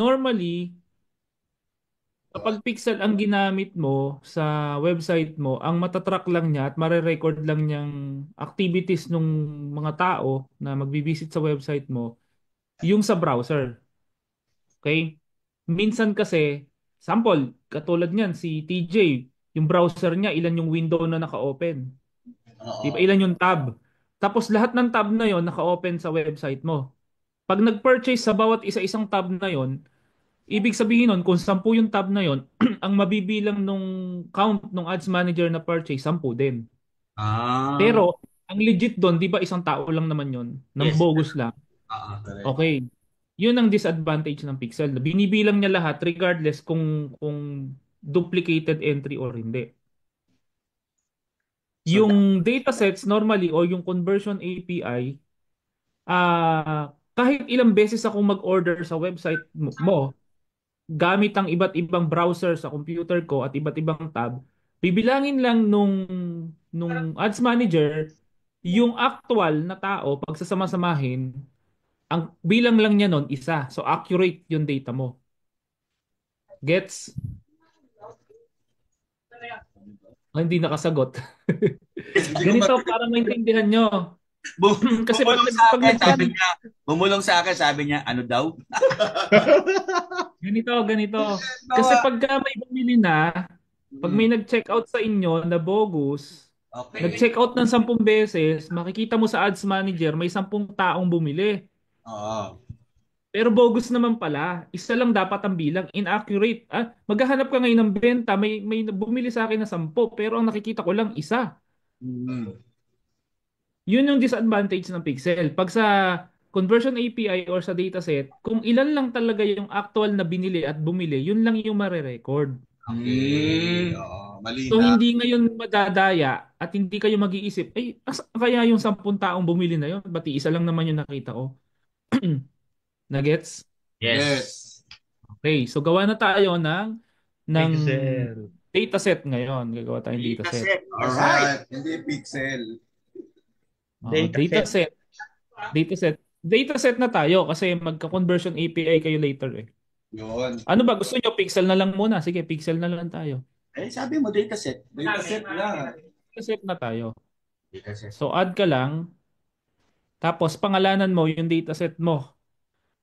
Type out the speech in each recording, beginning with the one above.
normally, kapag pixel ang ginamit mo sa website mo, ang matatrack lang niya at mare-record lang niyang activities ng mga tao na magbibisit sa website mo, yung sa browser. Okay? Minsan kasi, sample, katulad niyan, si TJ, yung browser niya, ilan yung window na naka-open. Di ba? Oo. Ilan yung tab. Tapos lahat ng tab na yon naka-open sa website mo. Pag nag-purchase sa bawat isa-isang tab na yon, ibig sabihin nun, kung 10 yung tab na yon, ang mabibilang nung count nung ads manager na purchase, 10 din. Ah, Pero, ang legit doon, di ba isang tao lang naman yon, nang yes. bogus lang. Correct. Okay. Yun ang disadvantage ng Pixel. Binibilang niya lahat regardless kung duplicated entry or hindi. So, Yung datasets normally o yung conversion API, kahit ilang beses ako mag-order sa website mo, gamit ang iba't ibang browser sa computer ko at iba't ibang tab, bibilangin lang nung ads manager yung actual na tao pagsasama-samahin, ang bilang lang niya nun isa. So accurate yung data mo. Gets? Hindi nakasagot. hindi ko Ganito para maintindihan nyo. Kasi pag, bumulong sa pag akin, nagkan sabi niya, ano daw? ganito. Kasi Tawa. pagka may bumili na, pag may Mm, nag-check out sa inyo na bogus, okay. nag-check out ng 10 beses, makikita mo sa ads manager may 10 taong bumili. Oo. Pero bogus naman pala, isa lang dapat ang bilang, inaccurate. Maghahanap ka ngayon ng benta, may bumili sa akin na 10, pero ang nakikita ko lang isa. Mm. Yun yung disadvantage ng Pixel. Pag sa conversion API or sa dataset, kung ilan lang talaga yung actual na binili at bumili, yun lang yung mare-record. Okay. Oo, So malinaw. hindi ngayon madadaya at hindi kayo mag-iisip, ay, kaya yung 10 taong bumili na yun, bati isa lang naman yung nakita ko. Nagets? Yes. Okay, so gawa na tayo ng Pixel. dataset ngayon. Gagawa tayong Data dataset. set. All right. Hindi pixel. Dataset. Dataset. Dataset na tayo kasi magka-conversion API kayo later eh. Yun. Ano ba gusto nyo? Pixel na lang muna. Sige, pixel na lang tayo. Eh, sabi mo data set. Data set na. Dataset na tayo. Data set. So add ka lang. Tapos pangalanan mo yung dataset mo.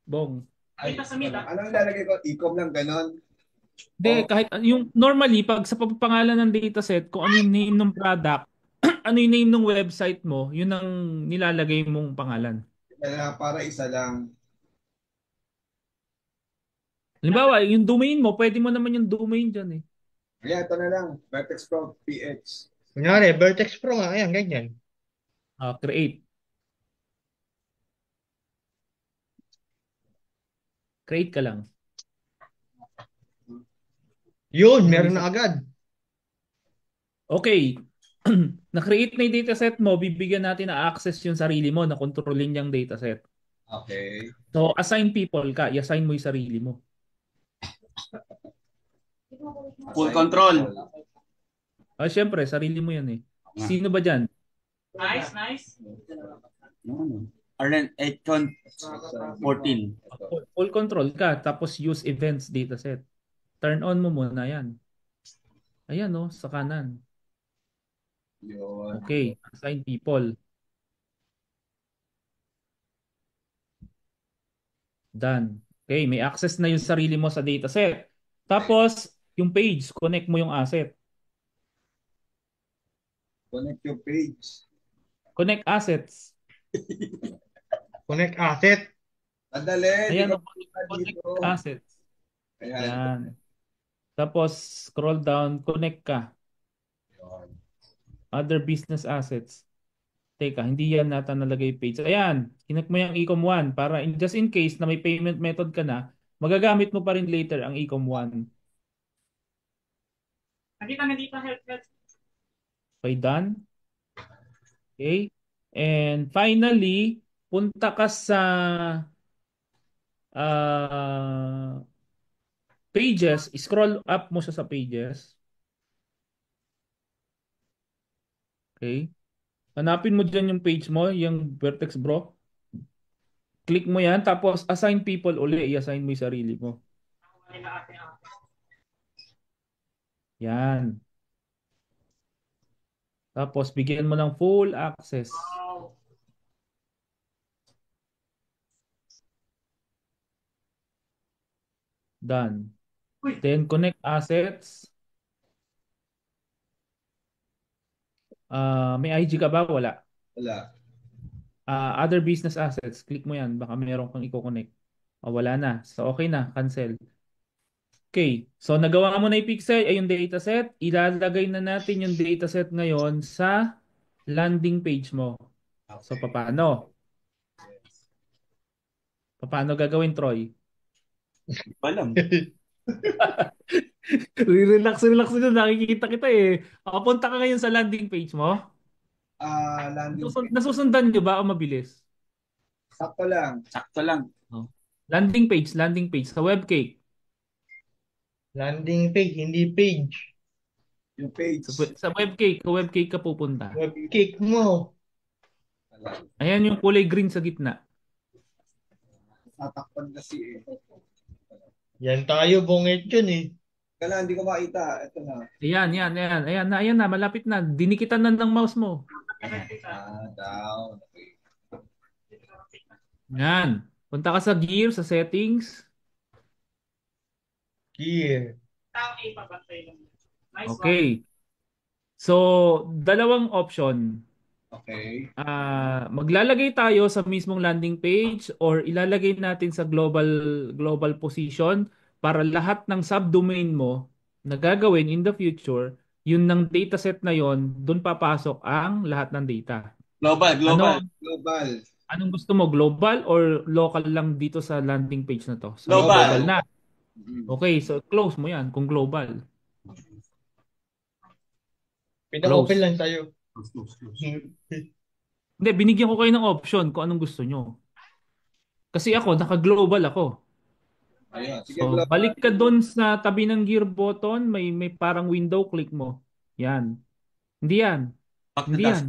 Bong. Ay, anong lalagay ko? Ecom lang ganon. Hindi, O, kahit yung normally, pag sa pagpangalan ng dataset, kung ano yung name ng product, ano yung name ng website mo, yun ang nilalagay mong pangalan. para isa lang. Halimbawa, yung domain mo, pwede mo naman yung domain dyan eh. Ayan, ito na lang. Vertex Pro PH. Kunyari, Vertex Pro nga. Ayan, ganyan. Create. Create ka lang. Yun, Yung meron isa. na agad. Okay. Na-create na yung dataset mo, bibigyan natin na access yung sarili mo na kontrolin yung dataset. Okay. So, assign people ka. I-assign mo yung sarili mo. Full control. Syempre, sarili mo yan eh. Sino ba dyan? Nice, nice. No. Arlen, 14. Full control ka. Tapos use events dataset. Turn on mo muna yan. Ayan no, sa kanan. Yun. Okay, assign people. Done. Okay, may access na yung sarili mo sa dataset. Tapos, yung page, connect mo yung asset. Connect your page. Connect assets. Connect asset. Madali. Di Ayan, ko o, pa connect dito. assets. Ayan. Yan. Tapos, scroll down, connect ka. Yun. Other business assets. Teka, hindi yan nata nalagay page. Ayan, connect mo yung Ecom 1 para just in case na may payment method ka na, magagamit mo pa rin later ang Ecom 1. Nakita na dito, help, help. Okay, done. Okay. And finally, punta ka sa ah, pages. Scroll up mo siya sa pages. Okay. Hanapin mo dyan yung page mo, yung Vertex Bro. Click mo yan, tapos assign people uli. I-assign mo yung sarili mo. Nila ate-ate. Yan. Tapos bigyan mo ng full access. Wow. Done. Uy, Then connect assets. May IG ka ba? Wala. Wala. Other business assets. Click mo yan. Baka meron kang i-connect. Wala na. So okay na. Cancel. Okay. So nagawa mo na yung pixel ay yung dataset. Ilalagay na natin yung dataset ngayon sa landing page mo. So Okay. paano? Paano gagawin, Troy? Palam. Relax na nakikita kita eh. Punta ka ngayon sa landing page mo. Landing page. Nasusundan nyo ba o mabilis? Sakto lang. Sakto lang. Oh. Landing page sa webcake. Landing page, hindi page. Yung page. Sa webcake ka pupunta. Webcake mo. Ayan yung kulay green sa gitna. Tatakpan kasi eh. Yan tayo, bungit yun eh. Kala, hindi ko makita. Ito na. Ayan na, malapit na. Dinikitan na ng mouse mo. Down. Okay. Yan. Punta ka sa gear, sa settings. Here. tang A pabantay lang. Nice one. Okay. So, dalawang option. Okay. Maglalagay tayo sa mismong landing page or ilalagay natin sa global position para lahat ng subdomain mo na gagawin in the future, yun ng dataset na yon, doon papasok ang lahat ng data. Global, global. Global. Anong gusto mo? Global or local lang dito sa landing page na to? So, Global. na. Mhm. Okay, so close mo yan kung global. Pina-open Close. lang tayo. Hindi, binigyan ko kayo ng option kung anong gusto nyo. Kasi ako, naka-global ako. Ayun. Sige, So, global. balik ka doon sa tabi ng gear button, may parang window, click mo. Yan. Hindi yan. Back to Hindi dash. yan.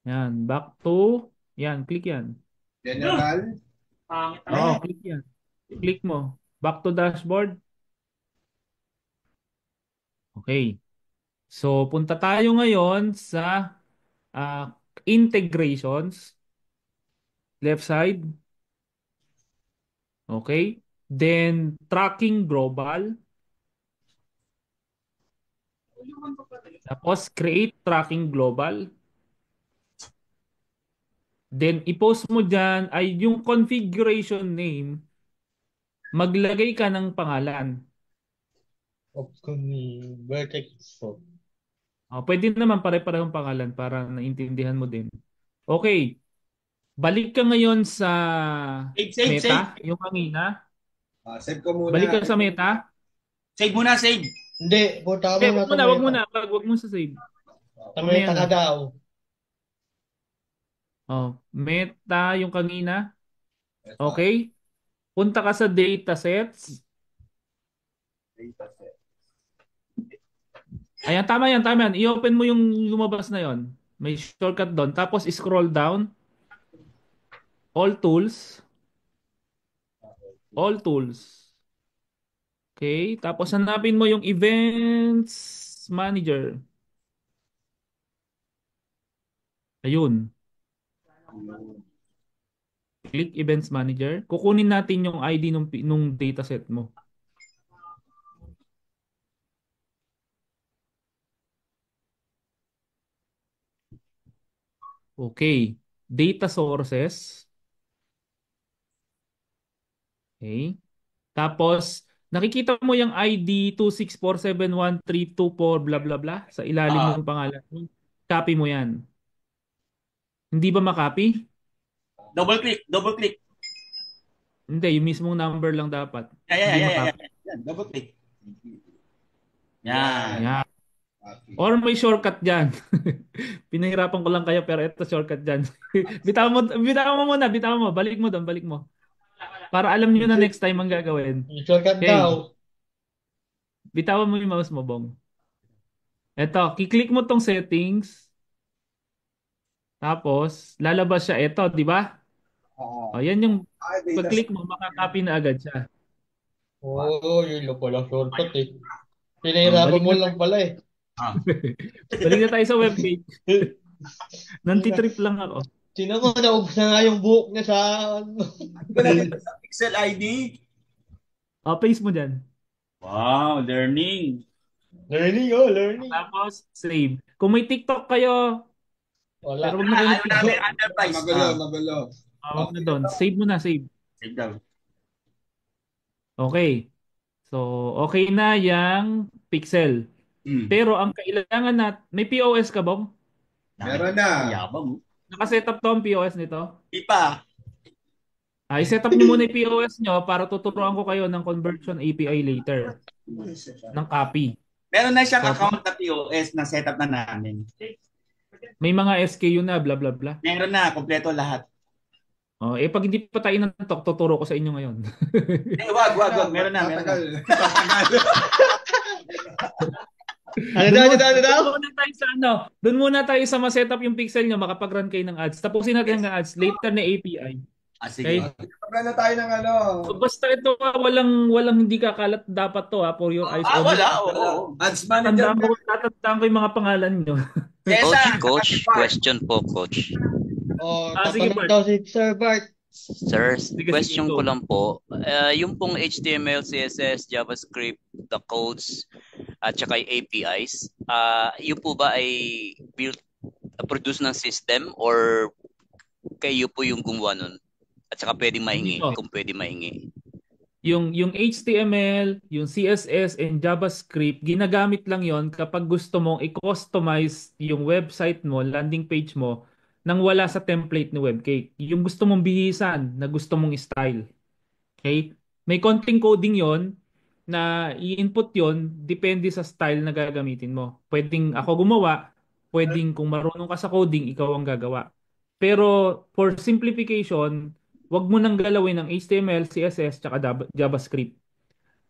Yan. Back to. Yan. Click yan. General. Pangit Oo, talaga. click yan. Click mo. Back to dashboard. Okay. So, punta tayo ngayon sa integrations. Left side. Okay. Then, tracking global. Tapos, create tracking global. Then, i-post mo dyan ay yung configuration name. Maglagay ka ng pangalan. Upcoming vertex po. Pwede naman pare-parehong pangalan para naintindihan mo din. Okay. Balik ka ngayon sa Save. Meta, yung kanina. Save ko muna. Balik ka sa Meta. Save muna, save. Hindi, punta ka Eh, muna sa wag meta. muna. Wag mo sa save. Sa meta Mamaya ka na. daw. Meta yung kanina. Ito. Okay. Punta ka sa datasets. Dataset. Ayan, tama yan. I-open mo yung lumabas na yon. May shortcut doon. Tapos scroll down. All tools. All tools. Okay. Tapos hanapin mo yung events manager. Ayun. Click events manager. Kukunin natin yung ID nung dataset mo. Okay. Data sources. Okay. Tapos, nakikita mo yung ID 2647132 blah blah blah sa ilalim Ah, ng pangalan. Copy mo yan. Hindi ba makopy? double click. Hindi, yung mismong number lang dapat. Yeah. Hindi makopy. Yan, double click. Yan. Yan. Copy. Or may shortcut dyan. Pinahirapan ko lang kayo pero ito shortcut dyan. Bitawan mo muna. Balik mo doon, balik mo. Para alam nyo na next time ang gagawin. Shortcut Okay. daw. Bitawan mo yung mouse mo, Bong. Ito, kiklik mo tong settings. Tapos, lalabas siya. Ito, di ba? Oo. Yan yung Data pag-click mo, makakopy na agad siya. Yun lang pala shortcut eh. Balik Pinahirapan mo na lang pala eh. Ah. balik na tayo sa webpage. Nantitrip lang ako. Sino mo, naubos na nga yung buhok niya sa... ko na dito Sa Pixel ID. Paste mo dyan. Wow, learning. Learning. Tapos, save. Kung may TikTok kayo, Wala. pero wag na kayo Ayaw namin mag-TikTok. enterprise. Magulo. Wag na doon. Save mo na, save. Save daw. Okay. So, okay na yung Pixel. Hmm. Pero ang kailangan may POS ka, Bong? Meron na. Yabang. Nakaset up to ang POS nito? Di pa. I-set up nyo muna yung POS nyo para tuturuan ko kayo ng conversion API later. Ng copy. Meron na siyang So, account na POS na setup na namin. May mga SKU na, bla bla bla. Meron na, kompleto lahat. Pag hindi pa tayo nantok, tuturo ko sa inyo ngayon. Wag. Meron na. Tatagal. Ano daw? Doon muna tayo sa ma-setup yung pixel nyo, makapag-run kayo ng ads. Tapusin natin ang ads later na API. Sige. Okay? Pagkala tayo ng ano. So, basta ito walang hindi kakalat dapat to for your eyes only. Wala. Oo. Ads manager. Tatandaan ko yung mga pangalan nyo. Coach, question po, Coach. Sige, Tatanong Bart. daw si Sir Bart. Sir, Sige, question go. ko lang po, yung pong HTML, CSS, JavaScript, the codes, at saka yung APIs, yun po ba ay produce ng system or kayo po yung gumawa nun? At saka pwede maingi, Dito. kung pwede maingi. Yung HTML, yung CSS, and JavaScript, ginagamit lang yon kapag gusto mong i-customize yung website mo, landing page mo, nang wala sa template ni Webcake. Yung gusto mong bihisan, na gusto mong style. Okay? May konting coding yon na i-input yon depende sa style na gagamitin mo. Pwedeng ako gumawa, pwedeng kung marunong ka sa coding, ikaw ang gagawa. Pero for simplification, wag mo nang galawin ng HTML, CSS, tsaka JavaScript.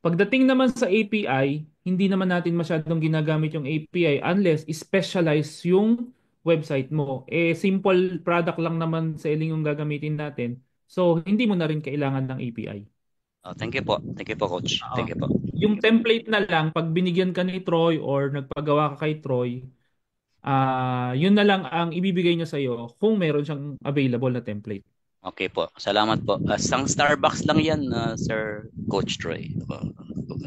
Pagdating naman sa API, hindi naman natin masyadong ginagamit yung API unless specialize yung website mo. Simple product lang naman selling yung gagamitin natin. So, hindi mo na rin kailangan ng API. Thank you po. Thank you po, Coach. Thank you po. Yung template na lang, pag binigyan ka ni Troy or nagpagawa ka kay Troy, yun na lang ang ibibigay niya sa'yo kung meron siyang available na template. Okay po. Salamat po. Sang Starbucks lang yan, Sir Coach Troy.